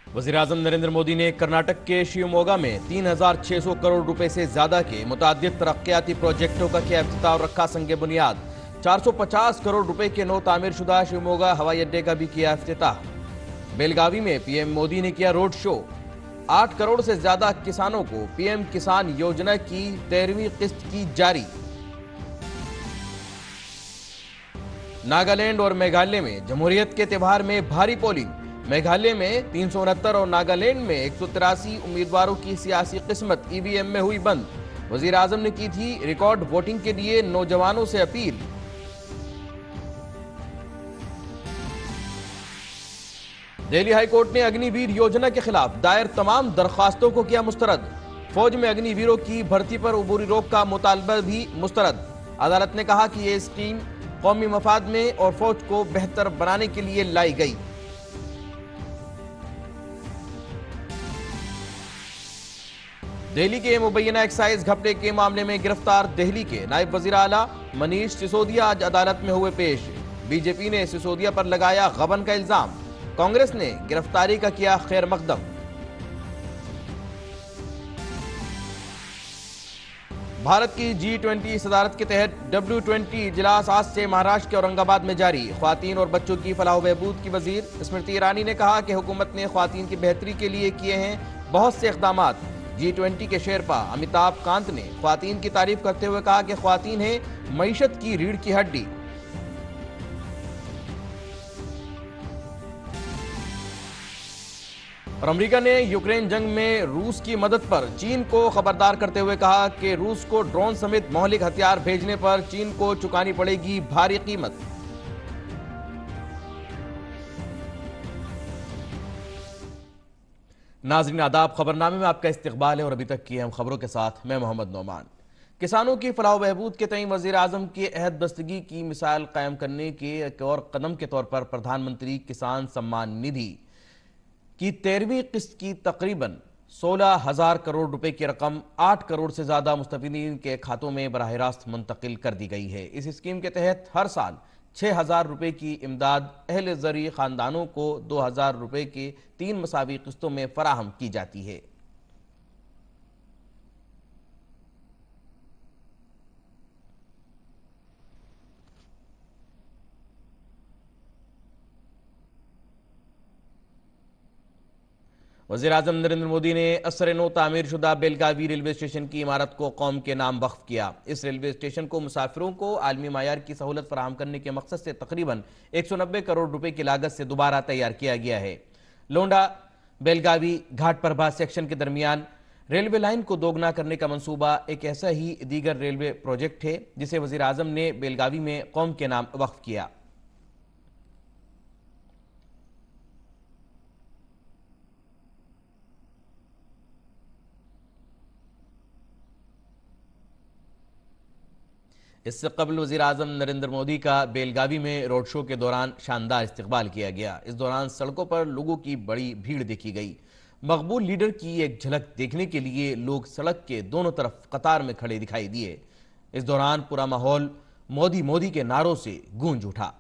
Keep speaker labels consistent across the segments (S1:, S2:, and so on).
S1: वज़ीर-ए-आज़म नरेंद्र मोदी ने कर्नाटक के शिवमोगा में 3,600 करोड़ रुपए से ज्यादा के मुताद्दिद तरक्याती प्रोजेक्टों का किया इफ्तिताह और रखा संगे बुनियाद। 450 करोड़ रुपए के नौ तामीर शुदा शिवमोगा हवाई अड्डे का भी किया इफ्तिताह। बेलगावी में पीएम मोदी ने किया रोड शो। 8 करोड़ से ज्यादा किसानों को पीएम किसान योजना की 13वीं किस्त की जारी। नागालैंड और मेघालय में जमहूरियत के त्योहार में भारी पोलिंग। मेघालय में 369 और नागालैंड में 183 उम्मीदवारों की सियासी किस्मत ईवीएम में हुई बंद। वजीर आजम ने की थी रिकॉर्ड वोटिंग के लिए नौजवानों से अपील। दिल्ली हाईकोर्ट ने अग्निवीर योजना के खिलाफ दायर तमाम दरखास्तों को किया मुस्तरद। फौज में अग्निवीरों की भर्ती पर अबूरी रोक का मुतालबा भी मुस्तरद। अदालत ने कहा कि यह स्कीम कौमी मफाद में और फौज को बेहतर बनाने के लिए लाई गई। दिल्ली के मुबैना एक्साइज घपले के मामले में गिरफ्तार दिल्ली के नायब वजीर आला मनीष सिसोदिया आज अदालत में हुए पेश। बीजेपी ने सिसोदिया पर लगाया गबन का इल्जाम। कांग्रेस ने गिरफ्तारी का किया खैर मकदम। भारत की G20 सदारत के तहत W20 इजलास आज से महाराष्ट्र के औरंगाबाद में जारी। ख्वातीन और बच्चों की फलाह बहबूद की वजीर स्मृति ईरानी ने कहा कि हुकूमत ने ख्वातीन की बेहतरी के लिए किए हैं बहुत से इकदाम। G20 के शेरपा अमिताभ कांत ने ख्वातीन की तारीफ करते हुए कहा कि ख्वातीन है मईशत की रीढ़ की हड्डी। और अमेरिका ने यूक्रेन जंग में रूस की मदद पर चीन को खबरदार करते हुए कहा कि रूस को ड्रोन समेत मौलिक हथियार भेजने पर चीन को चुकानी पड़ेगी भारी कीमत। नाज़रीन आदाब, खबरनामे में आपका इस्तकबाल है और अभी तक की अहम खबरों के साथ मैं मोहम्मद नौमान। किसानों की फलाह बहबूद के तईं वज़ीर आज़म की अहद बस्तगी की मिसाल कायम करने के एक और कदम के तौर पर प्रधानमंत्री किसान सम्मान निधि की 13वीं किस्त की तकरीबन 16,000 करोड़ रुपए की रकम 8 करोड़ से ज्यादा मुस्तफीदीन के खातों में बराह रास्त मुंतकिल कर दी गई है। इस स्कीम के तहत हर साल 6,000 रुपए की इमदाद अहले ज़री खानदानों को 2,000 रुपए के 3 मसावी किस्तों में फराहम की जाती है। वज़ीर-ए-आज़म नरेंद्र मोदी ने असर नो तामीर शुदा बेलगावी रेलवे स्टेशन की इमारत को कौम के नाम वक्फ किया। इस रेलवे स्टेशन को मुसाफिरों को आलमी मायार की सहूलत फराहम करने के मकसद से तकरीबन 190 करोड़ रुपए की लागत से दोबारा तैयार किया गया है। लोंडा बेलगावी घाट प्रभा सेक्शन के दरमियान रेलवे लाइन को दोगुना करने का मंसूबा एक ऐसा ही दीगर रेलवे प्रोजेक्ट है जिसे वज़ीर-ए-आज़म ने बेलगावी में कौम के नाम वक्फ किया। इससे कबल वज़ीर-ए-आज़म नरेंद्र मोदी का बेलगावी में रोड शो के दौरान शानदार इस्तकबाल किया गया। इस दौरान सड़कों पर लोगों की बड़ी भीड़ देखी गई। मकबूल लीडर की एक झलक देखने के लिए लोग सड़क के दोनों तरफ कतार में खड़े दिखाई दिए। इस दौरान पूरा माहौल मोदी मोदी के नारों से गूंज उठा।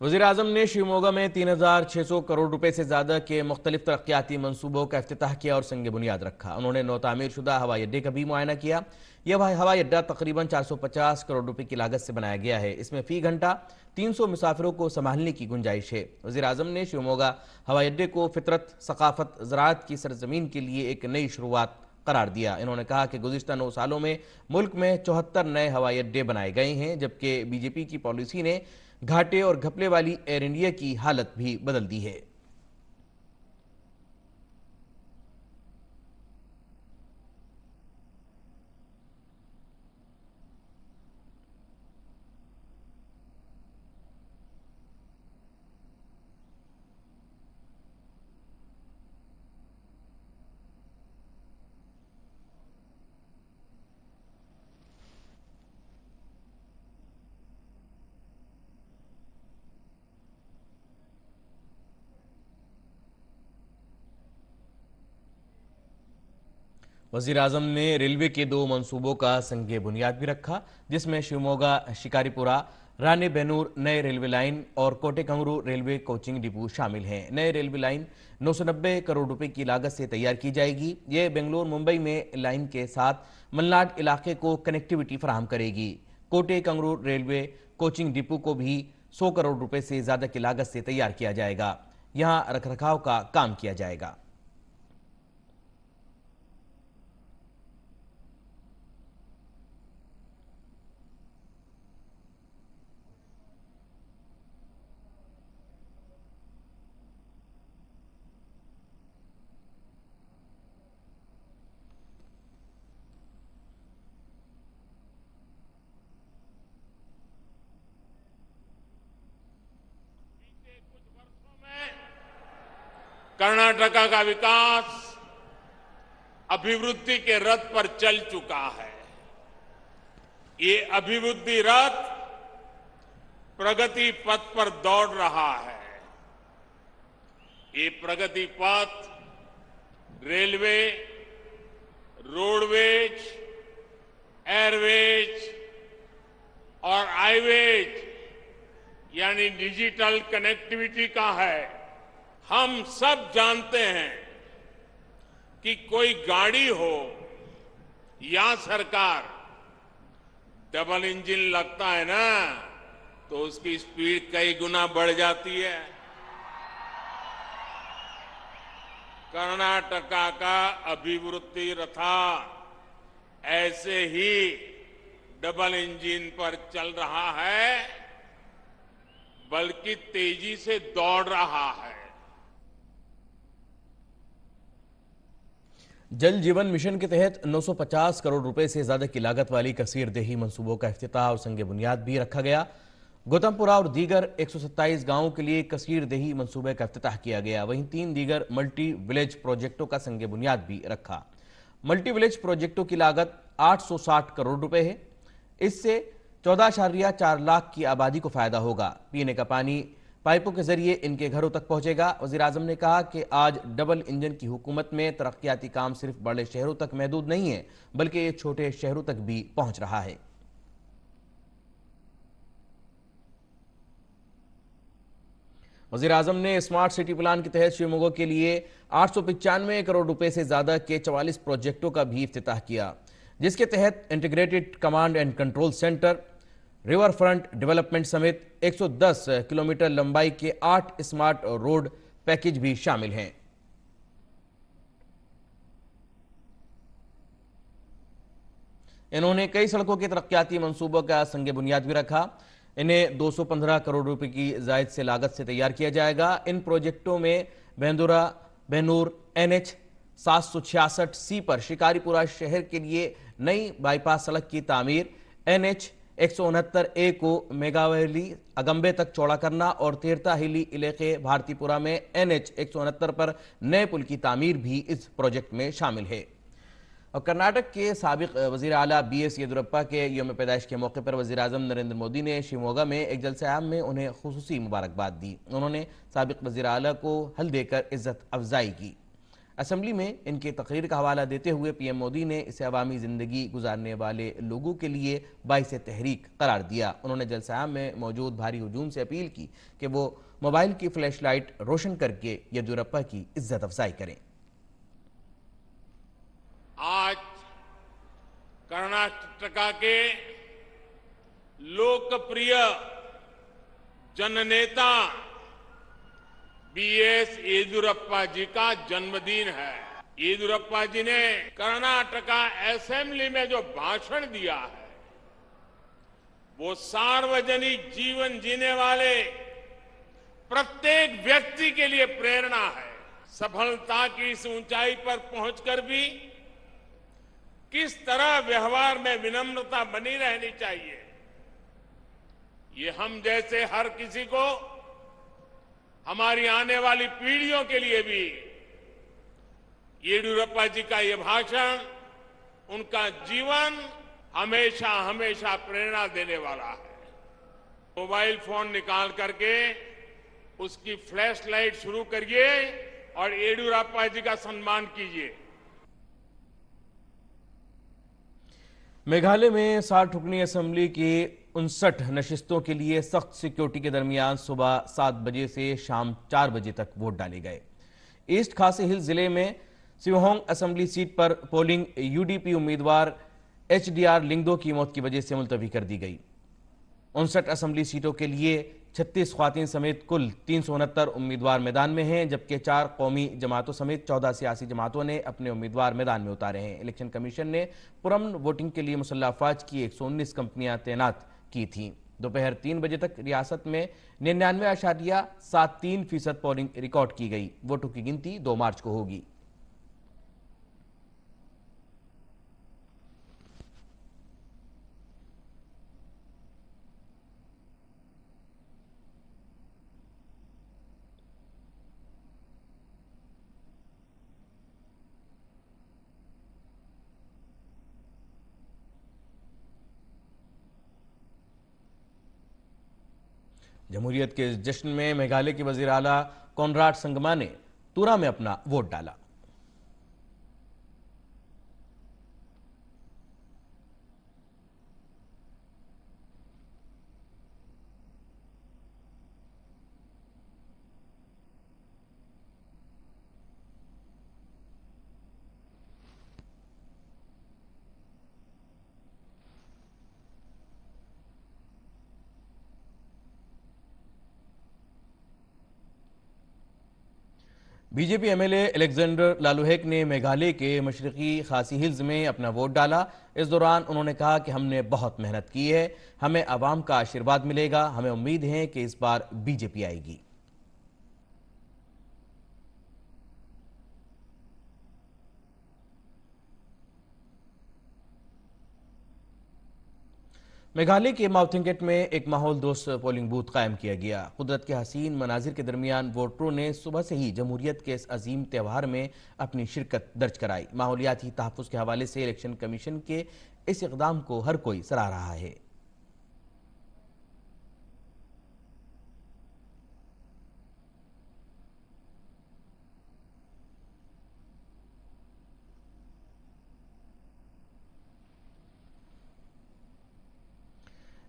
S1: वज़ीर-ए-आज़म ने शिवमोगा में 3,600 करोड़ रुपए से ज्यादा के मुख्तलिफ तरक्याती मंसूबों का इफ्तिताह किया और संग बुनियाद रखा। उन्होंने नौ तामीर शुदा हवाई अड्डे का भी मुआयना किया। यह हवाई अड्डा तकरीबन 450 करोड़ रुपए की लागत से बनाया गया है। इसमें फी घंटा 300 मुसाफिरों को संभालने की गुंजाइश है। वज़ीर-ए-आज़म ने शिवमोगा हवाई अड्डे को फितरत, सकाफत, ज़राअत की सरजमीन के लिए एक नई शुरुआत करार दिया। इन्होंने कहा कि गुज़िश्ता 9 सालों में मुल्क में 74 नए हवाई अड्डे बनाए गए हैं, जबकि बीजेपी की पॉलिसी ने घाटे और घपले वाली एयर इंडिया की हालत भी बदल दी है। वजीर आजम ने रेलवे के 2 मंसूबों का संग बुनियाद भी रखा, जिसमें शिवमोगा शिकारीपुरा रानीबेन्नूर नए रेलवे लाइन और कोटेकंगरू रेलवे कोचिंग डिपो शामिल हैं। नए रेलवे लाइन 990 करोड़ रुपए की लागत से तैयार की जाएगी। ये बेंगलुरु मुंबई में लाइन के साथ मलनाड इलाके को कनेक्टिविटी फराहम करेगी। कोटेकंगरू रेलवे कोचिंग डिपो को भी 100 करोड़ रुपए से ज्यादा की लागत से तैयार किया जाएगा। यहां रखरखाव का काम किया जाएगा।
S2: कर्नाटका का विकास अभिवृद्धि के रथ पर चल चुका है। ये अभिवृद्धि रथ प्रगति पथ पर दौड़ रहा है। ये प्रगति पथ रेलवे, रोडवेज, एयरवेज और हाईवेज यानी डिजिटल कनेक्टिविटी का है। हम सब जानते हैं कि कोई गाड़ी हो या सरकार, डबल इंजन लगता है ना तो उसकी स्पीड कई गुना बढ़ जाती है। कर्नाटका का अभिवृद्धि रथा ऐसे ही डबल इंजन पर चल रहा है, बल्कि तेजी से दौड़ रहा है।
S1: जल जीवन मिशन के तहत 950 करोड़ रुपए से ज्यादा की लागत वाली कसीरदेही मंसूबों का इफ्तिताह और संग बुनियाद भी रखा गया। गौतमपुरा और दीगर 127 गांवों के लिए कसीरदेही मंसूबे का इफ्तिताह किया गया। वहीं 3 दीगर मल्टी विलेज प्रोजेक्टों का संग बुनियाद भी रखा। मल्टी विलेज प्रोजेक्टों की लागत 860 करोड़ रुपए है। इससे 14.4 लाख की आबादी को फायदा होगा। पीने का पानी पाइपों के जरिए इनके घरों तक पहुंचेगा। वजीर आजम ने कहा कि आज डबल इंजन की हुकूमत में तरक्याती काम सिर्फ बड़े शहरों तक महदूद नहीं है, बल्कि ये छोटे शहरों तक भी पहुंच रहा है। वजीर आजम ने स्मार्ट सिटी प्लान के तहत शिवमोगा के लिए 895 करोड़ रुपए से ज्यादा के 44 प्रोजेक्टों का भी इफ्तिताह किया, जिसके तहत integrated command and control centre, river front development समेत 110 किलोमीटर लंबाई के 8 स्मार्ट रोड पैकेज भी शामिल हैं। इन्होंने कई सड़कों के तरक्याती मंसूबों का संग बुनियाद भी रखा। इन्हें 215 करोड़ रुपए की जायद से लागत से तैयार किया जाएगा। इन प्रोजेक्टों में बेंदुरा बेनूर NH 766 C पर शिकारीपुरा शहर के लिए नई बाईपास सड़क की तामीर, NH 169A को मेगावैली अगंबे तक चौड़ा करना और तेरता हिली इलाके भारतीपुरा में NH 169 पर नए पुल की तामीर भी इस प्रोजेक्ट में शामिल है। और कर्नाटक के साबिक वजीर आला BS येदियुरप्पा के यौम पैदाइश के मौके पर वजीर आजम नरेंद्र मोदी ने शिवमोगा में एक जलसे आम में उन्हें खुसूसी मुबारकबाद दी। उन्होंने साबिक वजीर आला को हल देकर इज्जत अफजाई की। असेंबली में इनकी तकरीर का हवाला देते हुए PM मोदी ने इसे अवामी जिंदगी गुजारने वाले लोगों के लिए बाइस तहरीक करार दिया। उन्होंने जलसा में मौजूद भारी हुजूम से अपील की कि वो मोबाइल की फ्लैश लाइट रोशन करके येदियुरप्पा की इज्जत अफजाई करें।
S2: आज कर्नाटका के लोकप्रिय जननेता BS येदियुरप्पा जी का जन्मदिन है। येदियुरप्पा जी ने कर्नाटका असेंबली में जो भाषण दिया है वो सार्वजनिक जीवन जीने वाले प्रत्येक व्यक्ति के लिए प्रेरणा है। सफलता की इस ऊंचाई पर पहुंचकर भी किस तरह व्यवहार में विनम्रता बनी रहनी चाहिए, ये हम जैसे हर किसी को, हमारी आने वाली पीढ़ियों के लिए भी येदियुरप्पा जी का ये भाषण, उनका जीवन हमेशा हमेशा प्रेरणा देने वाला है। मोबाइल फोन निकाल करके उसकी फ्लैश लाइट शुरू करिए और येदियुरप्पा जी का सम्मान कीजिए।
S1: मेघालय में 60 रुकनी असेंबली की 59 नशिस्तों के लिए सख्त सिक्योरिटी के दरमियान सुबह 7 बजे से शाम 4 बजे तक वोट डाले गए। ईस्ट खासी हिल्स जिले में सिवहोंग असेंबली सीट पर पोलिंग यूडीपी उम्मीदवार एचडीआर लिंगदो की मौत की वजह से मुलतवी कर दी गई। 59 असेंबली सीटों के लिए 36 ख्वातीन समेत कुल 369 उम्मीदवार मैदान में हैं, जबकि 4 कौमी जमातों समेत 14 सियासी जमातों ने अपने उम्मीदवार मैदान में उतारे हैं। इलेक्शन कमीशन ने पुरअमन वोटिंग के लिए मुसल्लह अफवाज की 119 कंपनियां तैनात की थीं। दोपहर 3 बजे तक रियासत में 99.73% पोलिंग रिकॉर्ड की गई। वोटों की गिनती 2 मार्च को होगी। जमहूरियत के इस जश्न में मेघालय के वजीर आला कॉनराड संगमा ने तुरा में अपना वोट डाला। बीजेपी एमएलए अलेक्जेंडर लालुहेक ने मेघालय के मशरकी खासी हिल्स में अपना वोट डाला। इस दौरान उन्होंने कहा कि हमने बहुत मेहनत की है, हमें आवाम का आशीर्वाद मिलेगा, हमें उम्मीद है कि इस बार बीजेपी आएगी। मेघालय के माउथिंगेट में एक माहौल दोस्त पोलिंग बूथ कायम किया गया। कुदरत के हसीन मनाजिर के दरमियान वोटरों ने सुबह से ही जमहूरियत के इस अजीम त्यौहार में अपनी शिरकत दर्ज कराई। माहौलियाती तहफ़्फ़ुज़ के हवाले से इलेक्शन कमीशन के इस इक़दाम को हर कोई सराह रहा है।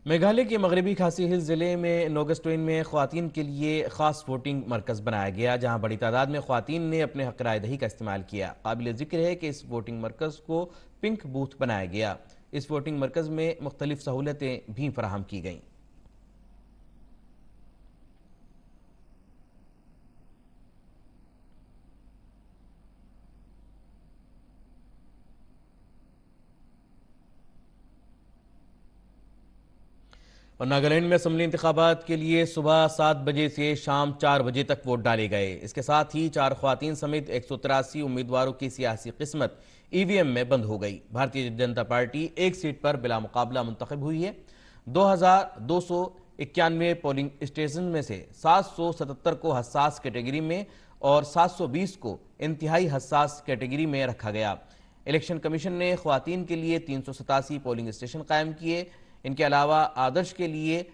S1: मेघालय के मगरबी खासी हिल्स जिले में नोगस्टोइन में ख्वातीन के लिए खास वोटिंग मरकज बनाया गया, जहां बड़ी तादाद में ख्वातीन ने अपने हक राय दही का इस्तेमाल किया। काबिल जिक्र है कि इस वोटिंग मरकज को पिंक बूथ बनाया गया। इस वोटिंग मरकज में मुख्तलिफ सहूलतें भी फराहम की गईं। और नागालैंड में असम्बली इंतखाबात के लिए सुबह 7 बजे से शाम 4 बजे तक वोट डाले गए। इसके साथ ही 4 ख्वातीन समेत 183 उम्मीदवारों की सियासी किस्मत ईवीएम में बंद हो गई। भारतीय जनता पार्टी एक सीट पर बिला मुकाबला मुंतखब हुई है। 2291 पोलिंग स्टेशन में से 777 को हसास कैटेगरी में और 720 को इंतहाई हसास कैटेगरी में रखा गया। इलेक्शन कमीशन ने ख्वातीन के लिए 387 पोलिंग स्टेशन कायम किए। इनके अलावा आदर्श के लिए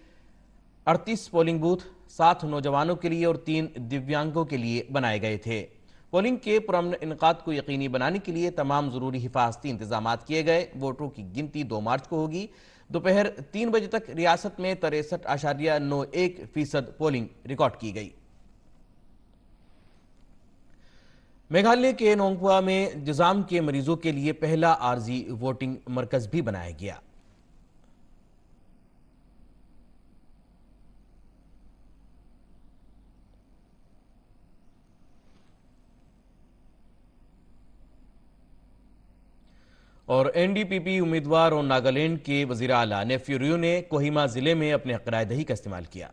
S1: 38 पोलिंग बूथ, 7 नौजवानों के लिए और 3 दिव्यांगों के लिए बनाए गए थे। पोलिंग के पुरअमन इनकाद को यकीनी बनाने के लिए तमाम जरूरी हिफाजती इंतजाम किए गए। वोटों की गिनती 2 मार्च को होगी। दोपहर 3 बजे तक रियासत में 63.91% पोलिंग रिकॉर्ड की गई। मेघालय के नोंगपुआ में जिजाम के मरीजों के लिए पहला आरजी वोटिंग मरकज भी बनाया गया। और एनडीपीपी उम्मीदवार और नागालैंड के वजीर आला नेफ्यू रियो ने कोहिमा जिले में अपने हक राय दही का इस्तेमाल किया।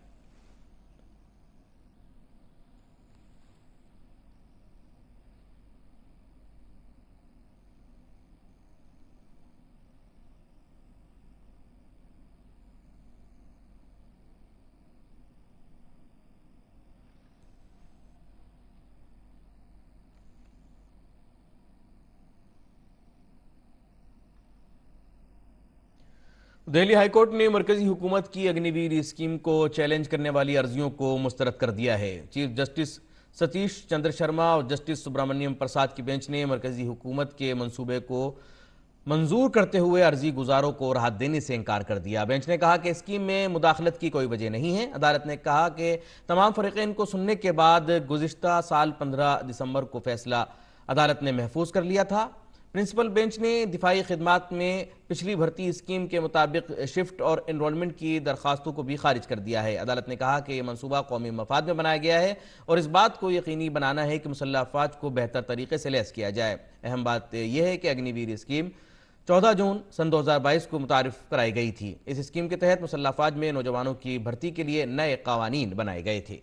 S1: दिल्ली हाईकोर्ट ने मरकजी हुकूमत की अग्निवीर स्कीम को चैलेंज करने वाली अर्जियों को मुस्तरद कर दिया है। चीफ जस्टिस सतीश चंद्र शर्मा और जस्टिस सुब्रमण्यम प्रसाद की बेंच ने मरकजी हुकूमत के मंसूबे को मंजूर करते हुए अर्जी गुजारों को राहत देने से इनकार कर दिया। बेंच ने कहा कि स्कीम में मुदाखलत की कोई वजह नहीं है। अदालत ने कहा कि तमाम फरीकैन को सुनने के बाद गुज़िश्ता साल 15 दिसंबर को फैसला अदालत ने महफूज कर लिया था। प्रिंसिपल बेंच ने दिफाई खिदमात में पिछली भर्ती स्कीम के मुताबिक शिफ्ट और एनरोलमेंट की दरखास्तों को भी खारिज कर दिया है। अदालत ने कहा कि यह मनसूबा कौमी मफाद में बनाया गया है और इस बात को यकीनी बनाना है कि मुसल्लह अफवाज को बेहतर तरीके से लैस किया जाए। अहम बात यह है कि अग्निवीर स्कीम 14 जून सन 2022 को मुतारिफ कराई गई थी। इस स्कीम के तहत मुसल्लह अफवाज में नौजवानों की भर्ती के लिए नए कवानीन बनाए गए थे।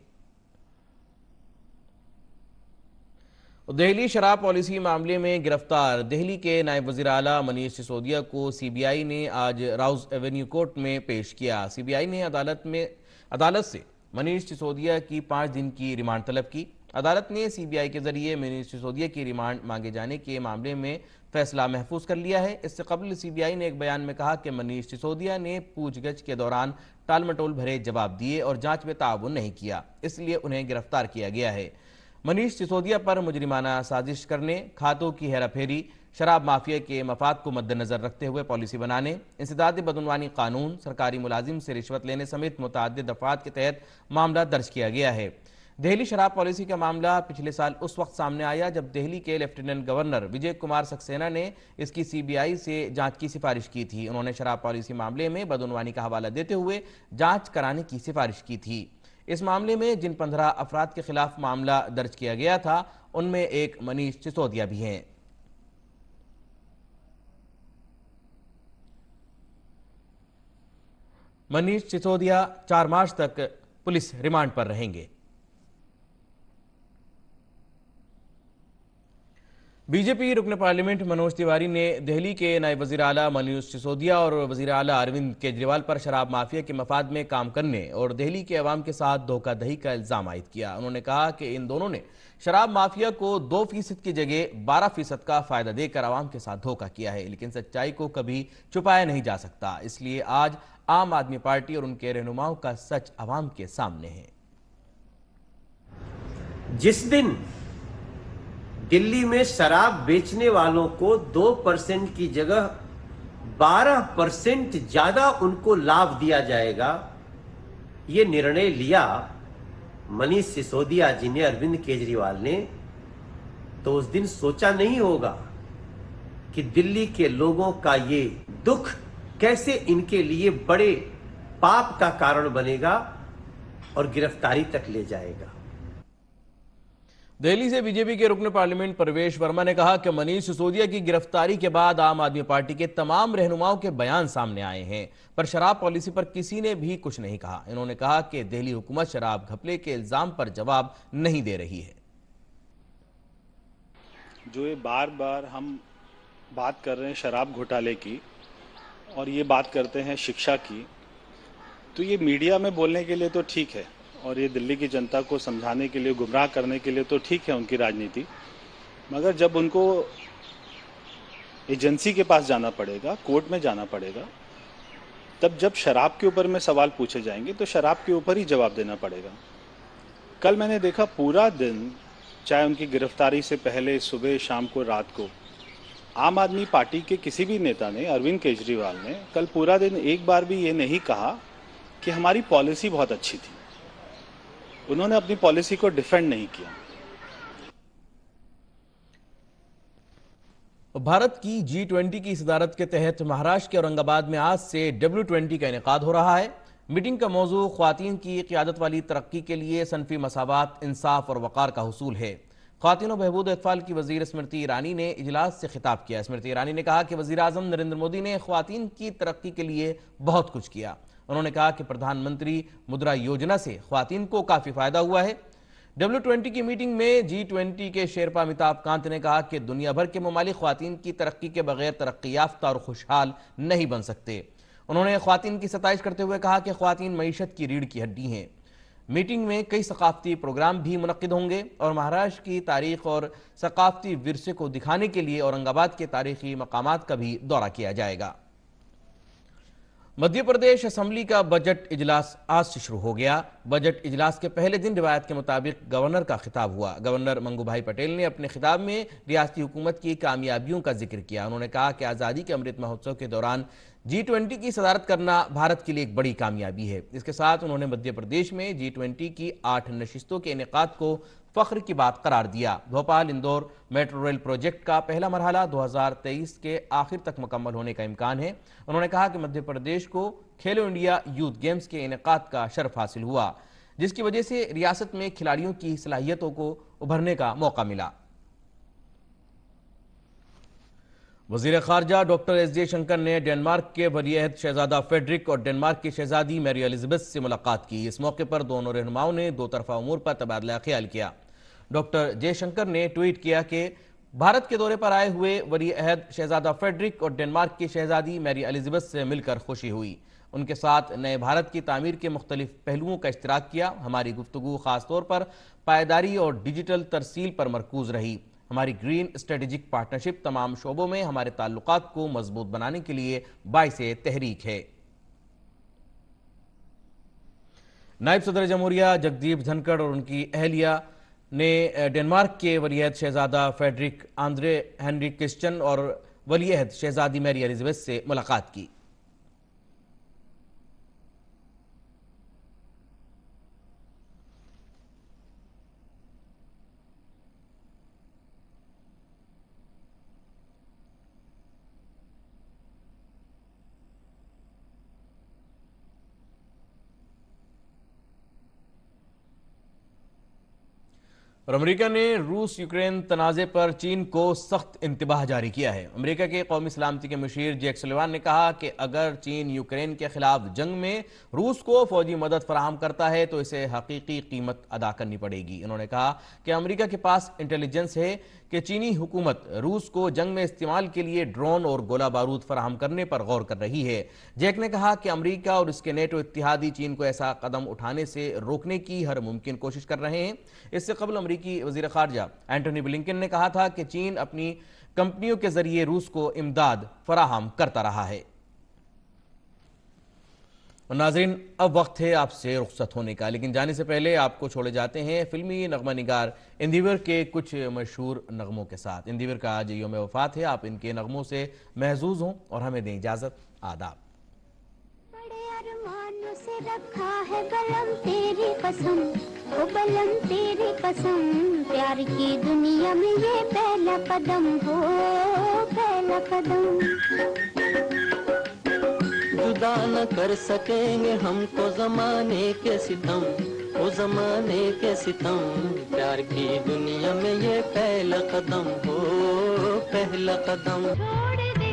S1: दिल्ली शराब पॉलिसी मामले में गिरफ्तार दिल्ली के नायब वज़ीर आला मनीष सिसोदिया को सीबीआई ने आज राउज एवेन्यू कोर्ट में पेश किया। सीबीआई ने अदालत से मनीष सिसोदिया की 5 दिन की रिमांड तलब की। अदालत ने सीबीआई के जरिए मनीष सिसोदिया की रिमांड मांगे जाने के मामले में फैसला महफूज कर लिया है। इससे कबल सीबीआई ने एक बयान में कहा कि मनीष सिसोदिया ने पूछगछ के दौरान टालमटोल भरे जवाब दिए और जांच में ताउन नहीं किया, इसलिए उन्हें गिरफ्तार किया गया है। मनीष सिसोदिया पर मुजरिमाना साजिश करने, खातों की हेराफेरी, शराब माफिया के मफाद को मद्देनजर रखते हुए पॉलिसी बनाने, इंसदाद बदउनवानी कानून, सरकारी मुलाजिम से रिश्वत लेने समेत मुतअद्दिद दफात के तहत मामला दर्ज किया गया है। दिल्ली शराब पॉलिसी का मामला पिछले साल उस वक्त सामने आया जब दिल्ली के लेफ्टिनेंट गवर्नर विजय कुमार सक्सेना ने इसकी सीबीआई से जांच की सिफारिश की थी। उन्होंने शराब पॉलिसी मामले में बदउनवानी का हवाला देते हुए जांच कराने की सिफारिश की थी। इस मामले में जिन 15 अफराद के खिलाफ मामला दर्ज किया गया था उनमें एक मनीष सिसोदिया भी हैं। मनीष सिसोदिया 4 मार्च तक पुलिस रिमांड पर रहेंगे। बीजेपी रुकन पार्लियामेंट मनोज तिवारी ने दिल्ली के नायब वज़ीर आला मनीष सिसोदिया और वज़ीर आला अरविंद केजरीवाल पर शराब माफिया के मफाद में काम करने और दिल्ली के अवाम के साथ धोखाधड़ी का इल्जाम आयद किया। उन्होंने कहा कि इन दोनों ने शराब माफिया को 2% की जगह 12% का फायदा देकर अवाम के साथ धोखा किया है, लेकिन सच्चाई को कभी छुपाया नहीं जा सकता। इसलिए आज आम आदमी पार्टी और उनके रहनुमाओं का सच अवाम के सामने है।
S3: जिस दिन दिल्ली में शराब बेचने वालों को 2% की जगह 12% ज्यादा उनको लाभ दिया जाएगा, ये निर्णय लिया मनीष सिसोदिया जी ने, अरविंद केजरीवाल ने, तो उस दिन सोचा नहीं होगा कि दिल्ली के लोगों का ये दुख कैसे इनके लिए बड़े पाप का कारण बनेगा और गिरफ्तारी तक ले जाएगा।
S1: दिल्ली से बीजेपी के रुकन पार्लियामेंट प्रवेश वर्मा ने कहा कि मनीष सिसोदिया की गिरफ्तारी के बाद आम आदमी पार्टी के तमाम रहनुमाओं के बयान सामने आए हैं, पर शराब पॉलिसी पर किसी ने भी कुछ नहीं कहा। इन्होंने कहा कि दिल्ली हुकूमत शराब घपले के इल्जाम पर जवाब नहीं दे रही है।
S4: जो ये बार बार हम बात कर रहे हैं शराब घोटाले की और ये बात करते हैं शिक्षा की, तो ये मीडिया में बोलने के लिए तो ठीक है और ये दिल्ली की जनता को समझाने के लिए, गुमराह करने के लिए तो ठीक है उनकी राजनीति, मगर जब उनको एजेंसी के पास जाना पड़ेगा, कोर्ट में जाना पड़ेगा, तब जब शराब के ऊपर में सवाल पूछे जाएंगे तो शराब के ऊपर ही जवाब देना पड़ेगा। कल मैंने देखा पूरा दिन, चाहे उनकी गिरफ्तारी से पहले, सुबह, शाम को, रात को, आम आदमी पार्टी के किसी भी नेता ने, अरविंद केजरीवाल ने कल पूरा दिन एक बार भी ये नहीं कहा कि हमारी पॉलिसी बहुत अच्छी थी। उन्होंने अपनी पॉलिसी को डिफेंड नहीं किया।
S1: भारत की G20 की सदारत के तहत महाराष्ट्र के औरंगाबाद में आज से W20 का इनेकाद हो रहा है। मीटिंग का मौजू ख्वातीन की क़ियादत वाली तरक्की के लिए सनफी मसावात, इंसाफ और वक़ार का हुसूल है। ख्वातीन और बहबूद अतफाल की वज़ीर स्मृति ईरानी ने इजलास से खिताब किया। स्मृति ईरानी ने कहा कि वज़ीर आज़म नरेंद्र मोदी ने ख्वातीन की तरक्की के लिए बहुत कुछ किया। उन्होंने कहा कि प्रधानमंत्री मुद्रा योजना से ख्वातीन को काफी फायदा हुआ है। W20 की मीटिंग में G20 के शेरपा अमिताभ कांत ने कहा कि दुनिया भर के ममालिक ख्वातीन की तरक्की के बगैर तरक्की याफ्ता और खुशहाल नहीं बन सकते। उन्होंने ख्वातीन की सताइश करते हुए कहा कि ख्वातीन मईशत की रीढ़ की हड्डी हैं। मीटिंग में कई सकाफती प्रोग्राम भी मुनक्किद होंगे और महाराष्ट्र की तारीख और सकाफती विरसे को दिखाने के लिए औरंगाबाद के तारीखी मकामात का भी दौरा किया जाएगा। मध्य प्रदेश असेंबली का बजट इजलास आज से शुरू हो गया। बजट इजलास के पहले दिन रिवायत के मुताबिक गवर्नर का खिताब हुआ। गवर्नर मंगूभाई पटेल ने अपने खिताब में रियासती हुकूमत की कामयाबियों का जिक्र किया। उन्होंने कहा कि आज़ादी के अमृत महोत्सव के दौरान G20 की सदारत करना भारत के लिए एक बड़ी कामयाबी है। इसके साथ उन्होंने मध्य प्रदेश में G20 की 8 नशिस्तों के इनेकाद को फख्र की बात करार दिया। Bhopal Indore metro rail project का पहला मरहला 2023 के आखिर तक मुकम्मल होने का इम्कान है। उन्होंने कहा कि मध्य प्रदेश को खेलो इंडिया यूथ गेम्स के इनेकाद का शर्फ हासिल हुआ, जिसकी वजह से रियासत में खिलाड़ियों की सलाहियतों को उभरने का मौका मिला। वजीर खारजा डॉक्टर एस जयशंकर ने डेनमार्क के वलीअहद शहजादा फेडरिक और डेनमार्क की शहजादी मैरी एलिजाबेथ से मुलाकात की। इस मौके पर दोनों रहनुमाओं ने दो तरफा उमूर पर तबादला ख्याल किया। डॉक्टर जयशंकर ने ट्वीट किया कि भारत के दौरे पर आए हुए वलीअहद शहजादा फेडरिक और डेनमार्क की शहजादी मैरी एलिजाबेथ से मिलकर खुशी हुई। उनके साथ नए भारत की तामीर के मुख्तलिफ पहलुओं का इश्तिराक किया। हमारी गुफ्तगू खासतौर पर पायदारी और डिजिटल तरसील पर मरकूज रही। हमारी ग्रीन स्ट्रेटेजिक पार्टनरशिप तमाम शोबों में हमारे ताल्लुकात को मजबूत बनाने के लिए बाइसे तहरीक है। नायब सदर जमहूरिया जगदीप धनखड़ और उनकी अहलिया ने डेनमार्क के वलीअहद शहजादा फेडरिक आंद्रे हेनरिक क्रिश्चियन और वलीअहद शहजादी मैरी एलिजाबेथ से मुलाकात की। और अमेरिका ने रूस यूक्रेन तनाज़े पर चीन को सख्त इंतबाह जारी किया है। अमेरिका के कौमी सलामती के मुशीर जैक सुलिवान ने कहा कि अगर चीन यूक्रेन के खिलाफ जंग में रूस को फौजी मदद फराहम करता है तो इसे हकीकी कीमत अदा करनी पड़ेगी। उन्होंने कहा कि अमेरिका के पास इंटेलिजेंस है कि चीनी हुकूमत रूस को जंग में इस्तेमाल के लिए ड्रोन और गोला बारूद फराहम करने पर गौर कर रही है। जैक ने कहा कि अमेरिका और उसके नेटो इत्तेहादी चीन को ऐसा कदम उठाने से रोकने की हर मुमकिन कोशिश कर रहे हैं। इससे कबल अमेरिकी वजीर खारजा एंटोनी ब्लिंकन ने कहा था कि चीन अपनी कंपनियों के जरिए रूस को इमदाद फराहम करता रहा है। नाज़रीन, अब वक्त है आपसे रुखसत होने का, लेकिन जाने से पहले आपको छोड़े जाते हैं फिल्मी नगमा निगार इंदिवर के कुछ मशहूर नगमों के साथ। इंदिवर का आज यौम वफात है। आप इनके नगमों से महजूज हों और हमें दें इजाजत। आदाब।
S5: बड़े अरमानों से रखा है बलम तेरी कसम, ओ बलम तेरी कसम, प्यार की दुनिया में ये पहला कदम हो, पहला कदम।
S6: जुदा न कर सकेंगे हमको जमाने के सितम, ओ जमाने के सितम, प्यार की दुनिया में ये पहला कदम हो, पहला कदम।
S5: छोड़ दे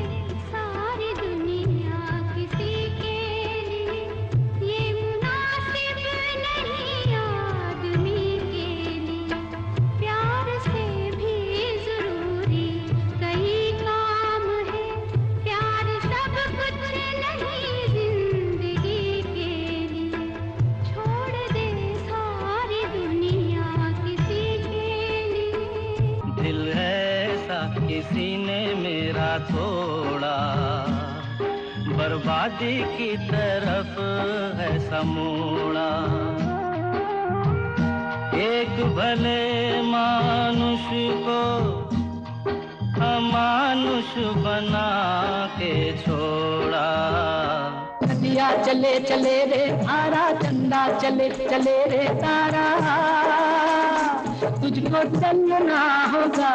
S5: सारी दुनिया किसी के लिए, ये मुनासिब नहीं आदमी के लिए, प्यार से भी जरूरी कई काम है, प्यार सब कुछ नहीं जिंदगी के लिए, छोड़ दे सारी दुनिया किसी के लिए।
S6: दिल ऐसा किसी ने मेरा तोड़ा, बर्बादी की तरफ है समोड़ा, एक भले मानुष को अमानुष बना के छोड़ा।
S7: नदिया चले चले रे तारा, चंदा चले चले रे तारा, तुझको चलना होगा,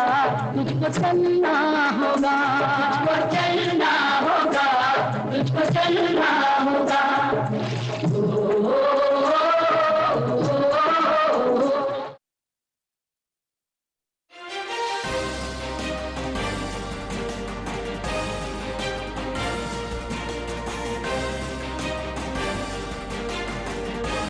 S7: तुझको चलना होगा, तुझको चलना होगा, तुझको चलना होगा।